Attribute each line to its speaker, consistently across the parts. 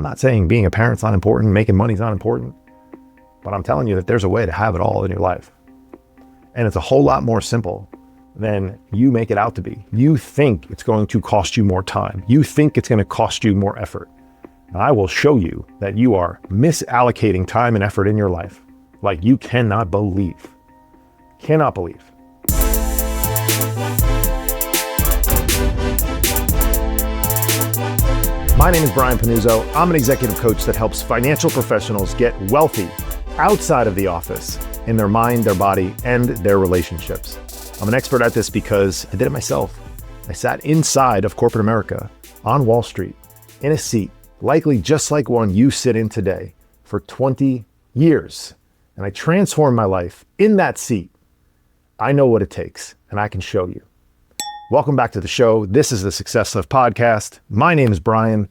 Speaker 1: I'm not saying being a parent's not important, making money's not important, but I'm telling you that there's a way to have it all in your life. And it's a whole lot more simple than you make it out to be. You think it's going to cost you more time. You think it's going to cost you more effort. And I will show you that you are misallocating time and effort in your life like you cannot believe. Cannot believe. My name is Brian Pannuzzo. I'm an executive coach that helps financial professionals get wealthy outside of the office in their mind, their body, and their relationships. I'm an expert at this because I did it myself. I sat inside of corporate America on Wall Street in a seat, likely just like one you sit in today, for 20 years. And I transformed my life in that seat. I know what it takes, and I can show you. Welcome back to the show. This is the Success Lift podcast. My name is Brian.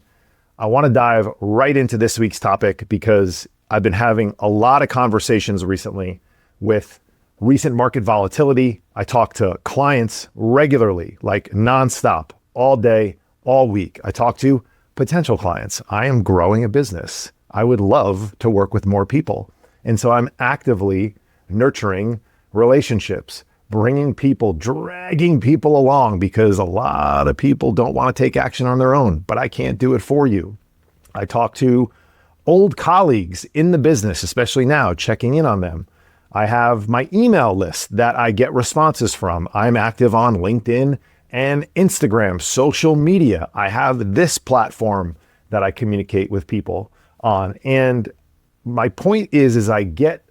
Speaker 1: I want to dive right into this week's topic because I've been having a lot of conversations recently with recent market volatility. I talk to clients regularly, like nonstop, all day, all week. I talk to potential clients. I am growing a business. I would love to work with more people. And so I'm actively nurturing relationships, bringing people, dragging people along because a lot of people don't want to take action on their own, but I can't do it for you. I talk to old colleagues in the business, especially now, checking in on them. I have my email list that I get responses from. I'm active on LinkedIn and Instagram, social media. I have this platform that I communicate with people on. And my point is I get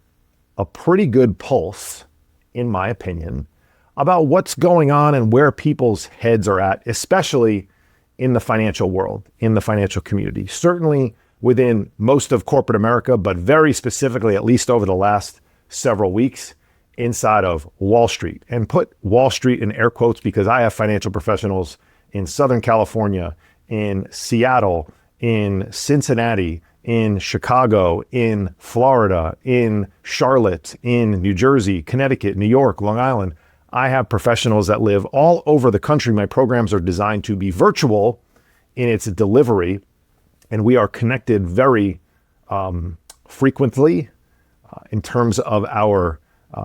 Speaker 1: a pretty good pulse, in my opinion, about what's going on and where people's heads are at, especially in the financial world, in the financial community, certainly within most of corporate America, but very specifically, at least over the last several weeks, inside of Wall Street. And put Wall Street in air quotes because I have financial professionals in Southern California, in Seattle, in Cincinnati, in Chicago, in Florida, in Charlotte, in New Jersey, Connecticut, New York, Long Island. I have professionals that live all over the country. My programs are designed to be virtual in its delivery, and we are connected very frequently in terms of our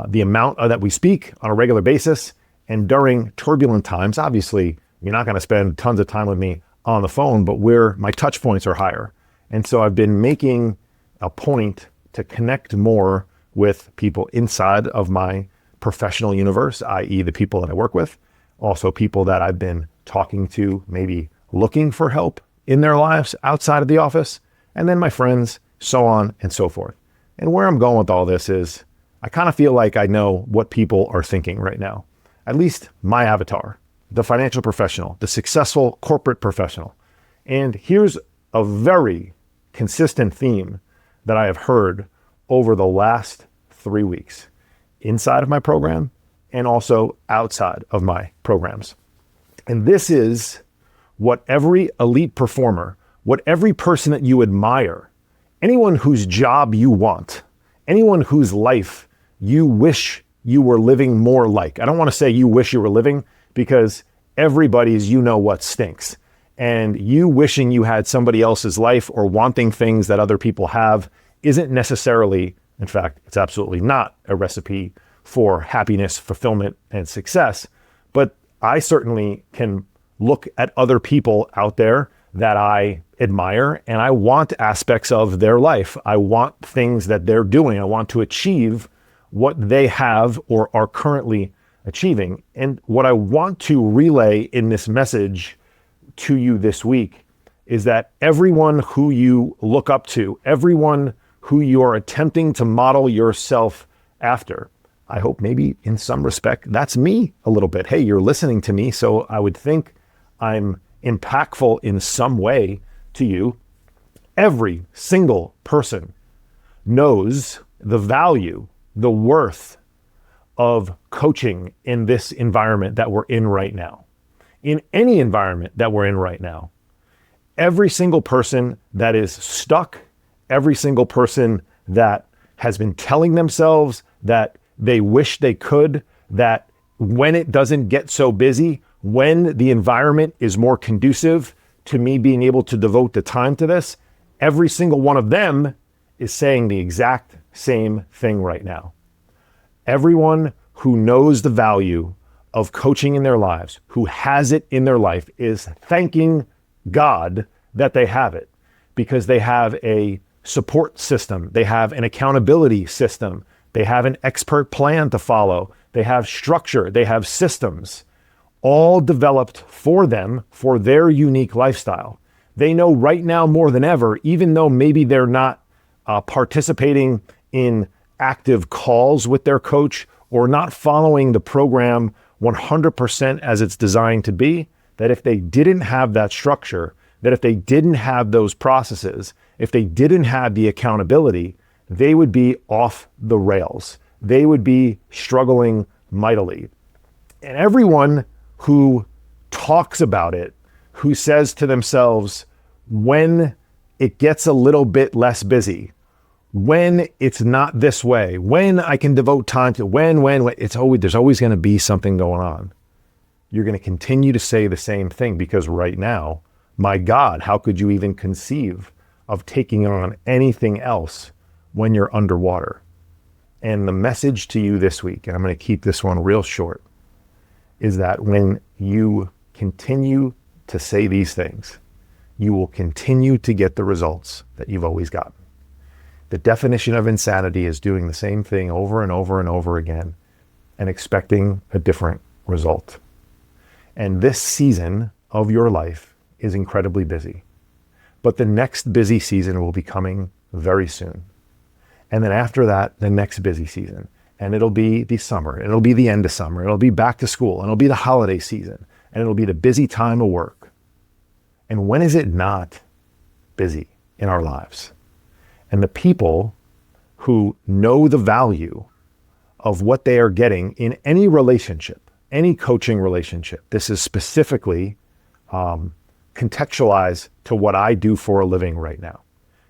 Speaker 1: the amount that we speak on a regular basis. And during turbulent times, obviously, you're not going to spend tons of time with me on the phone, but where my touch points are higher. And so I've been making a point to connect more with people inside of my professional universe, i.e. the people that I work with, also people that I've been talking to, maybe looking for help in their lives outside of the office, and then my friends, so on and so forth. And where I'm going with all this is I kind of feel like I know what people are thinking right now, at least my avatar, the financial professional, the successful corporate professional. And here's a very consistent theme that I have heard over the last 3 weeks inside of my program and also outside of my programs. And this is what every elite performer, what every person that you admire, anyone whose job you want, anyone whose life you wish you were living more like. I don't want to say you wish you were living because everybody's you know what stinks. And you wishing you had somebody else's life or wanting things that other people have isn't necessarily, in fact, it's absolutely not a recipe for happiness, fulfillment, and success. But I certainly can look at other people out there that I admire, and I want aspects of their life. I want things that they're doing. I want to achieve what they have or are currently achieving. And what I want to relay in this message to you this week is that everyone who you look up to, everyone who you are attempting to model yourself after, I hope maybe in some respect, that's me a little bit. Hey, you're listening to me, so I would think I'm impactful in some way to you. Every single person knows the value, the worth of coaching in this environment that we're in right now. In any environment that we're in right now, every single person that is stuck, every single person that has been telling themselves that they wish they could, that when it doesn't get so busy, when the environment is more conducive to me being able to devote the time to this, Every single one of them is saying the exact same thing right now. Everyone who knows the value of coaching in their lives, who has it in their life, is thanking God that they have it, because they have a support system, they have an accountability system, they have an expert plan to follow, they have structure, they have systems, all developed for them for their unique lifestyle. They know right now more than ever, even though maybe they're not participating in active calls with their coach or not following the program 100% as it's designed to be, that if they didn't have that structure, that if they didn't have those processes, if they didn't have the accountability, they would be off the rails. They would be struggling mightily. And everyone who talks about it, who says to themselves, when it gets a little bit less busy, when it's not this way, when I can devote time to, when, there's always going to be something going on. You're going to continue to say the same thing, because right now, my God, how could you even conceive of taking on anything else when you're underwater? And the message to you this week, and I'm going to keep this one real short, is that when you continue to say these things, you will continue to get the results that you've always gotten. The definition of insanity is doing the same thing over and over and over again and expecting a different result. And this season of your life is incredibly busy, but the next busy season will be coming very soon. And then after that, the next busy season, and it'll be the summer, and it'll be the end of summer, it'll be back to school, and it'll be the holiday season, and it'll be the busy time of work. And when is it not busy in our lives? And the people who know the value of what they are getting in any relationship, any coaching relationship, this is specifically contextualized to what I do for a living right now.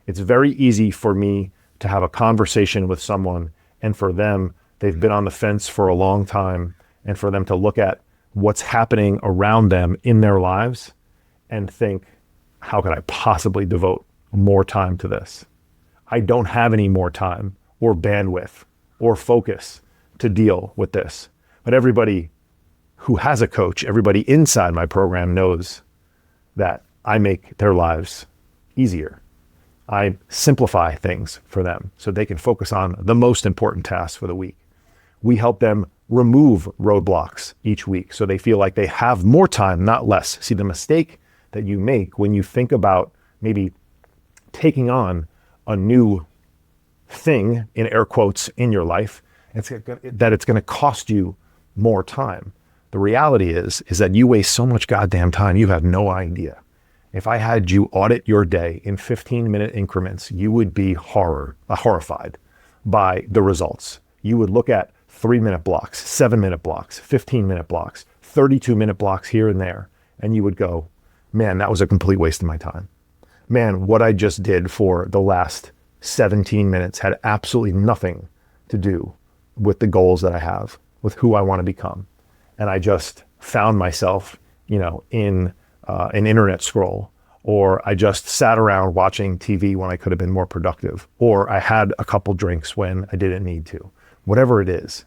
Speaker 1: It's very easy for me to have a conversation with someone, and for them, they've been on the fence for a long time, and for them to look at what's happening around them in their lives and think, how could I possibly devote more time to this? I don't have any more time or bandwidth or focus to deal with this. But everybody who has a coach, everybody inside my program knows that I make their lives easier. I simplify things for them so they can focus on the most important tasks for the week. We help them remove roadblocks each week so they feel like they have more time, not less. See, the mistake that you make when you think about maybe taking on a new thing, in air quotes, in your life, that it's going to cost you more time. The reality is that you waste so much goddamn time, you have no idea. If I had you audit your day in 15-minute increments, you would be horrified by the results. You would look at 3-minute blocks, 7-minute blocks, 15-minute blocks, 32-minute blocks here and there, and you would go, man, that was a complete waste of my time. Man, what I just did for the last 17 minutes had absolutely nothing to do with the goals that I have, with who I want to become. And I just found myself, in an internet scroll, or I just sat around watching TV when I could have been more productive, or I had a couple drinks when I didn't need to. Whatever it is,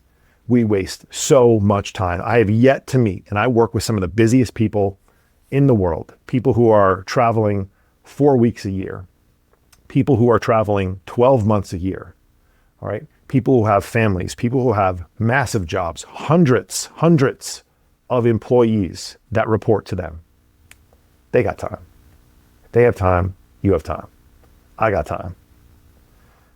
Speaker 1: we waste so much time. I have yet to meet, and I work with some of the busiest people in the world, people who are traveling 4 weeks a year, people who are traveling 12 months a year, all right? People who have families, people who have massive jobs, hundreds of employees that report to them. They got time. They have time. You have time. I got time.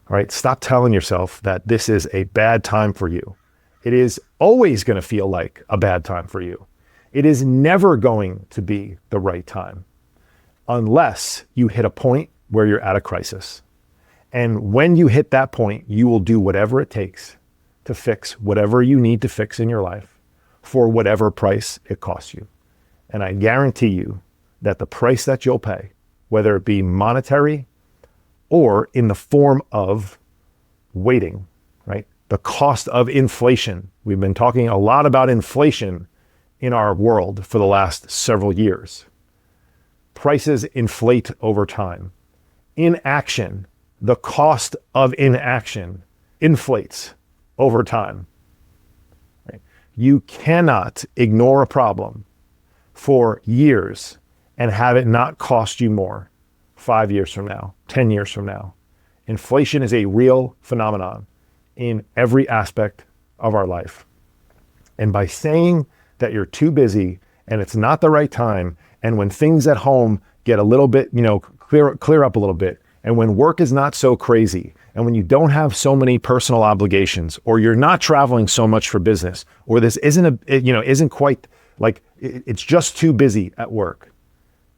Speaker 1: All right. Stop telling yourself that this is a bad time for you. It is always going to feel like a bad time for you. It is never going to be the right time unless you hit a point where you're at a crisis. And when you hit that point, you will do whatever it takes to fix whatever you need to fix in your life for whatever price it costs you. And I guarantee you that the price that you'll pay, whether it be monetary or in the form of waiting, right? The cost of inflation. We've been talking a lot about inflation in our world for the last several years. Prices inflate over time. inaction, the cost of inaction inflates over time. Right? You cannot ignore a problem for years and have it not cost you more 5 years from now, 10 years from now. Inflation is a real phenomenon in every aspect of our life. And by saying that you're too busy and it's not the right time, and when things at home get a little bit, clear up a little bit, and when work is not so crazy, and when you don't have so many personal obligations, or you're not traveling so much for business, or this isn't quite like it's just too busy at work,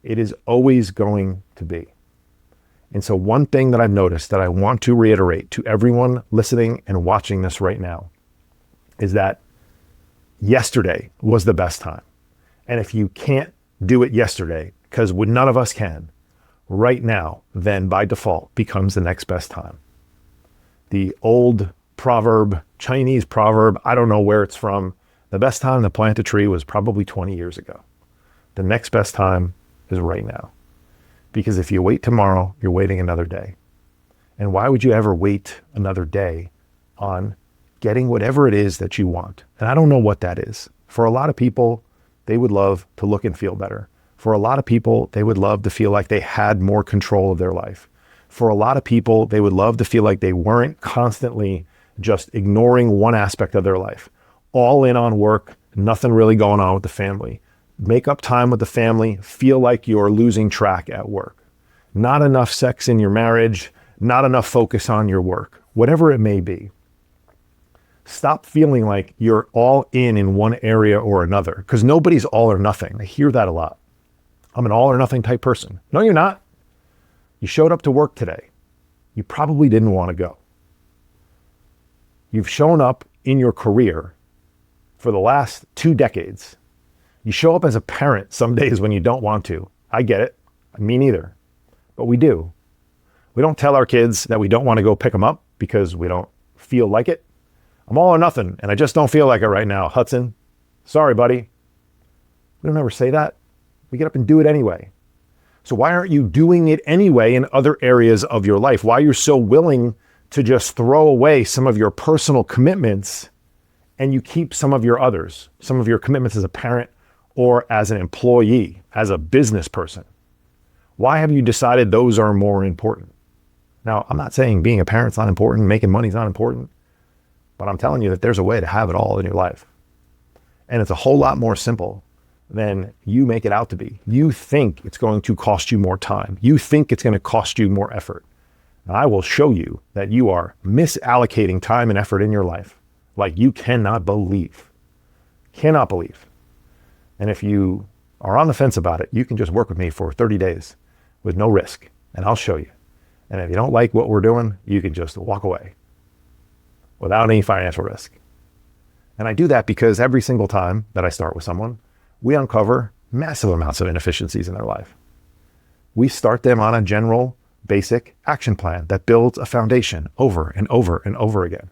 Speaker 1: it is always going to be. And so one thing that I've noticed that I want to reiterate to everyone listening and watching this right now is that yesterday was the best time. And if you can't do it yesterday, because none of us can, right now, then by default becomes the next best time. The old proverb, Chinese proverb, I don't know where it's from, the best time to plant a tree was probably 20 years ago. The next best time is right now. Because if you wait tomorrow, you're waiting another day. And why would you ever wait another day on getting whatever it is that you want? And I don't know what that is. For a lot of people, they would love to look and feel better. For a lot of people, they would love to feel like they had more control of their life. For a lot of people, they would love to feel like they weren't constantly just ignoring one aspect of their life. All in on work, nothing really going on with the family. Make up time with the family, feel like you're losing track at work. Not enough sex in your marriage, not enough focus on your work, whatever it may be. Stop feeling like you're all in one area or another, because nobody's all or nothing. I hear that a lot. I'm an all or nothing type person. No, you're not. You showed up to work today. You probably didn't want to go. You've shown up in your career for the last 2 decades. You show up as a parent some days when you don't want to. I get it. Me neither. But we do. We don't tell our kids that we don't want to go pick them up because we don't feel like it. I'm all or nothing, and I just don't feel like it right now, Hudson. Sorry, buddy. We don't ever say that. We get up and do it anyway. So why aren't you doing it anyway in other areas of your life? Why you're so willing to just throw away some of your personal commitments and you keep some of your others, some of your commitments as a parent or as an employee, as a business person? Why have you decided those are more important? Now, I'm not saying being a parent's not important, making money's not important, but I'm telling you that there's a way to have it all in your life. And it's a whole lot more simple than you make it out to be. You think it's going to cost you more time. You think it's going to cost you more effort. And I will show you that you are misallocating time and effort in your life like you cannot believe. Cannot believe. And if you are on the fence about it, you can just work with me for 30 days with no risk, and I'll show you. And if you don't like what we're doing, you can just walk away without any financial risk. And I do that because every single time that I start with someone, we uncover massive amounts of inefficiencies in their life. We start them on a general, basic action plan that builds a foundation over and over and over again.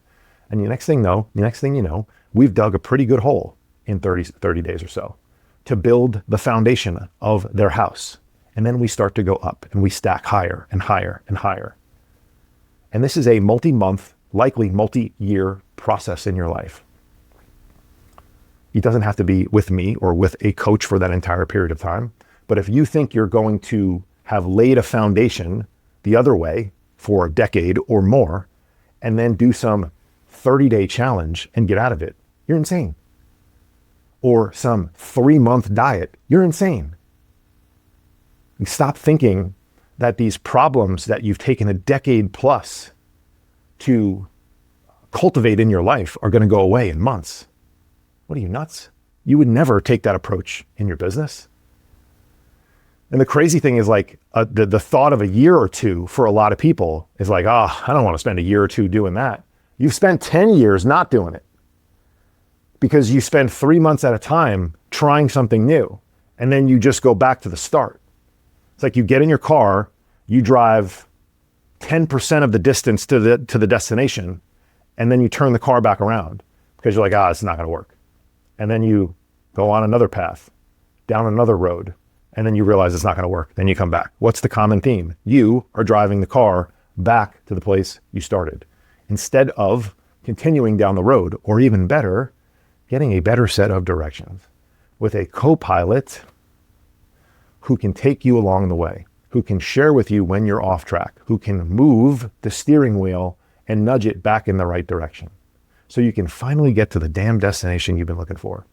Speaker 1: And the next thing you know, we've dug a pretty good hole in 30 days or so to build the foundation of their house. And then we start to go up and we stack higher and higher and higher. And this is a multi-month, likely multi-year process in your life. It doesn't have to be with me or with a coach for that entire period of time. But if you think you're going to have laid a foundation the other way for a decade or more, and then do some 30-day challenge and get out of it, you're insane. Or some 3-month diet, you're insane. And stop thinking that these problems that you've taken a decade plus to cultivate in your life are going to go away in months. What are you, nuts? You would never take that approach in your business. And the crazy thing is the thought of a year or two for a lot of people is like, I don't want to spend a year or two doing that. You've spent 10 years not doing it because you spend 3 months at a time trying something new. And then you just go back to the start. It's like you get in your car, you drive 10% of the distance to the destination, and then you turn the car back around because you're like, it's not going to work. And then you go on another path, down another road, and then you realize it's not going to work. Then you come back. What's the common theme? You are driving the car back to the place you started instead of continuing down the road, or even better, getting a better set of directions with a co-pilot who can take you along the way, who can share with you when you're off track, who can move the steering wheel and nudge it back in the right direction. So you can finally get to the damn destination you've been looking for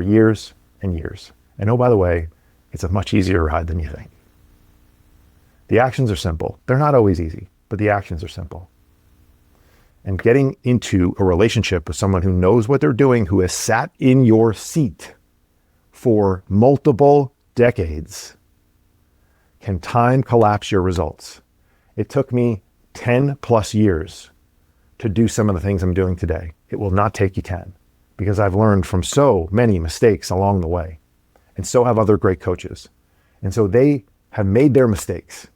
Speaker 1: years and years. And oh, by the way, it's a much easier ride than you think. The actions are simple. They're not always easy, but the actions are simple. And getting into a relationship with someone who knows what they're doing, who has sat in your seat for multiple decades, can time collapse your results. It took me 10 plus years to do some of the things I'm doing today. It will not take you 10, because I've learned from so many mistakes along the way. And so have other great coaches. And so they have made their mistakes.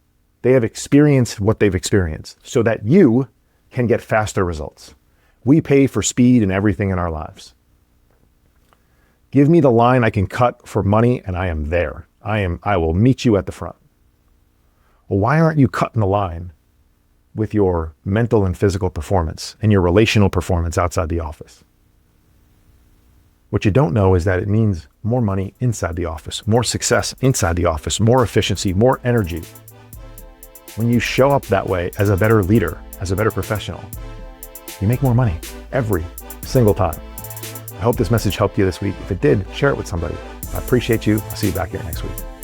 Speaker 1: They have experienced what they've experienced so that you can get faster results. We pay for speed in everything in our lives. Give me the line I can cut for money and I am there. I will meet you at the front. Well, why aren't you cutting the line with your mental and physical performance and your relational performance outside the office? What you don't know is that it means more money inside the office, more success inside the office, more efficiency, more energy. When you show up that way as a better leader, as a better professional, you make more money every single time. I hope this message helped you this week. If it did, share it with somebody. I appreciate you. I'll see you back here next week.